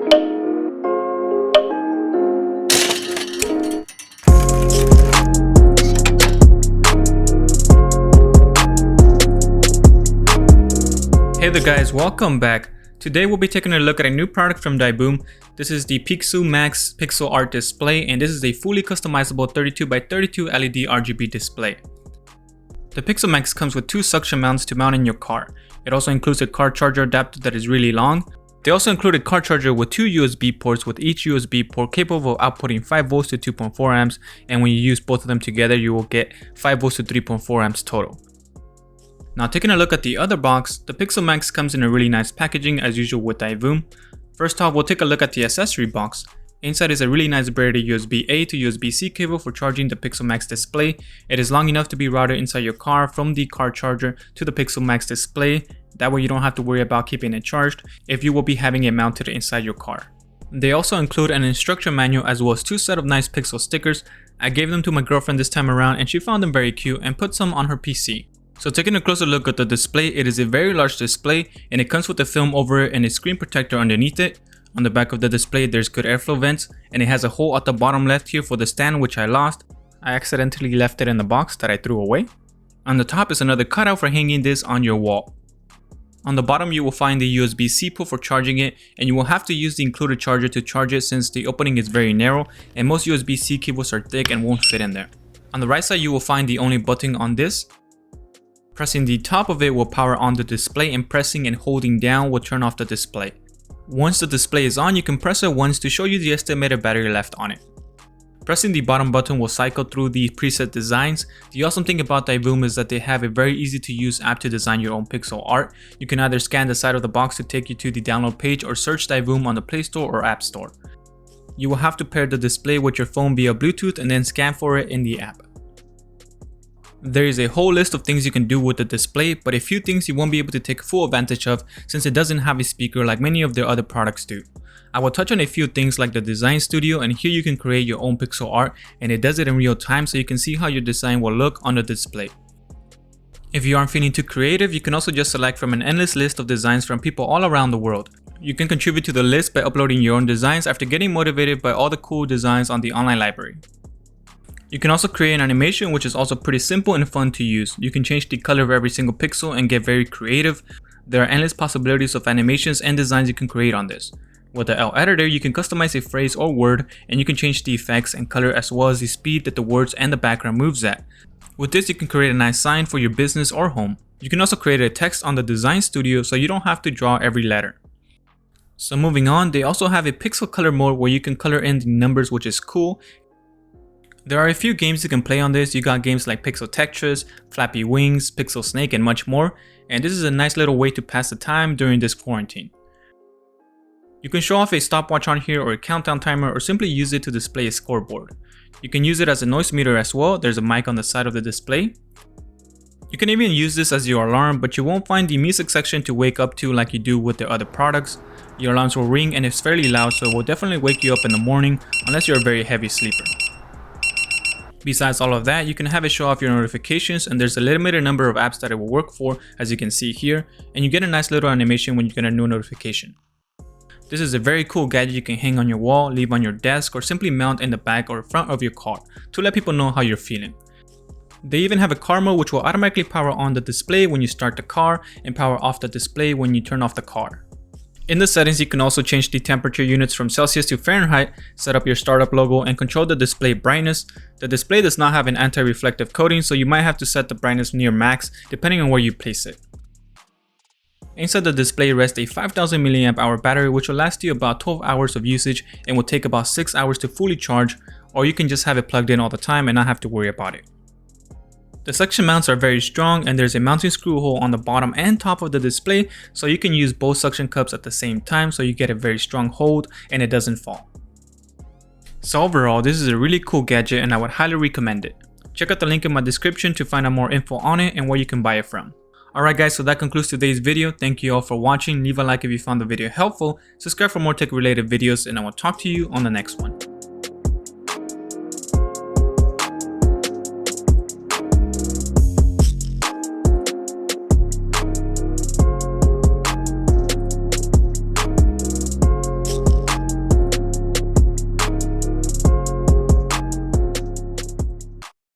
Hey there guys, welcome back. Today we'll be taking a look at a new product from Divoom. This is the Pixoo Max Art Display, and this is a fully customizable 32x32 LED RGB display. The Pixoo Max comes with two suction mounts to mount in your car. It also includes a car charger adapter that is really long. They also include a car charger with two USB ports, with each USB port capable of outputting 5 volts to 2.4 amps, and when you use both of them together you will get 5 volts to 3.4 amps total. Now taking a look at the other box, the Pixoo Max comes in a really nice packaging as usual with Divoom. First off, we'll take a look at the accessory box. Inside is a really nice braided USB-A to USB-C cable for charging the Pixoo Max display. It is long enough to be routed inside your car from the car charger to the Pixoo Max display. That way you don't have to worry about keeping it charged if you will be having it mounted inside your car. They also include an instruction manual as well as two sets of nice Pixel stickers. I gave them to my girlfriend this time around and she found them very cute and put some on her PC. So taking a closer look at the display, it is a very large display and it comes with a film over it and a screen protector underneath it. On the back of the display there's good airflow vents, and it has a hole at the bottom left here for the stand, which I lost. I accidentally left it in the box that I threw away. On the top is another cutout for hanging this on your wall. On the bottom you will find the USB-C port for charging it, and you will have to use the included charger to charge it since the opening is very narrow and most USB-C cables are thick and won't fit in there. On the right side you will find the only button on this. Pressing the top of it will power on the display, and pressing and holding down will turn off the display. Once the display is on, you can press it once to show you the estimated battery left on it. Pressing the bottom button will cycle through the preset designs. The awesome thing about Divoom is that they have a very easy to use app to design your own pixel art. You can either scan the side of the box to take you to the download page or search Divoom on the Play Store or App Store. You will have to pair the display with your phone via Bluetooth and then scan for it in the app. There is a whole list of things you can do with the display, but a few things you won't be able to take full advantage of since it doesn't have a speaker like many of their other products do. I will touch on a few things like the design studio, and here you can create your own pixel art and it does it in real time so you can see how your design will look on the display. If you aren't feeling too creative, you can also just select from an endless list of designs from people all around the world. You can contribute to the list by uploading your own designs after getting motivated by all the cool designs on the online library. You can also create an animation, which is also pretty simple and fun to use. You can change the color of every single pixel and get very creative. There are endless possibilities of animations and designs you can create on this. With the L editor, you can customize a phrase or word, and you can change the effects and color as well as the speed that the words and the background moves at. With this, you can create a nice sign for your business or home. You can also create a text on the design studio so you don't have to draw every letter. So moving on, they also have a pixel color mode where you can color in the numbers, which is cool. There are a few games you can play on this. You got games like Pixel Tetris, Flappy Wings, Pixel Snake, and much more. And this is a nice little way to pass the time during this quarantine. You can show off a stopwatch on here or a countdown timer, or simply use it to display a scoreboard. You can use it as a noise meter as well. There's a mic on the side of the display. You can even use this as your alarm, but you won't find the music section to wake up to like you do with the other products. Your alarms will ring and it's fairly loud, so it will definitely wake you up in the morning unless you're a very heavy sleeper. Besides all of that, you can have it show off your notifications, and there's a limited number of apps that it will work for, as you can see here, and you get a nice little animation when you get a new notification. This is a very cool gadget you can hang on your wall, leave on your desk, or simply mount in the back or front of your car to let people know how you're feeling. They even have a car mode which will automatically power on the display when you start the car and power off the display when you turn off the car. In the settings, you can also change the temperature units from Celsius to Fahrenheit, set up your startup logo, and control the display brightness. The display does not have an anti-reflective coating, so you might have to set the brightness near max depending on where you place it. Inside the display rests a 5000 mAh battery, which will last you about 12 hours of usage and will take about 6 hours to fully charge, or you can just have it plugged in all the time and not have to worry about it. The suction mounts are very strong, and there's a mounting screw hole on the bottom and top of the display, so you can use both suction cups at the same time so you get a very strong hold and it doesn't fall. So overall, this is a really cool gadget and I would highly recommend it. Check out the link in my description to find out more info on it and where you can buy it from. Alright guys, so that concludes today's video. Thank you all for watching. Leave a like if you found the video helpful, subscribe for more tech related videos, and I will talk to you on the next one.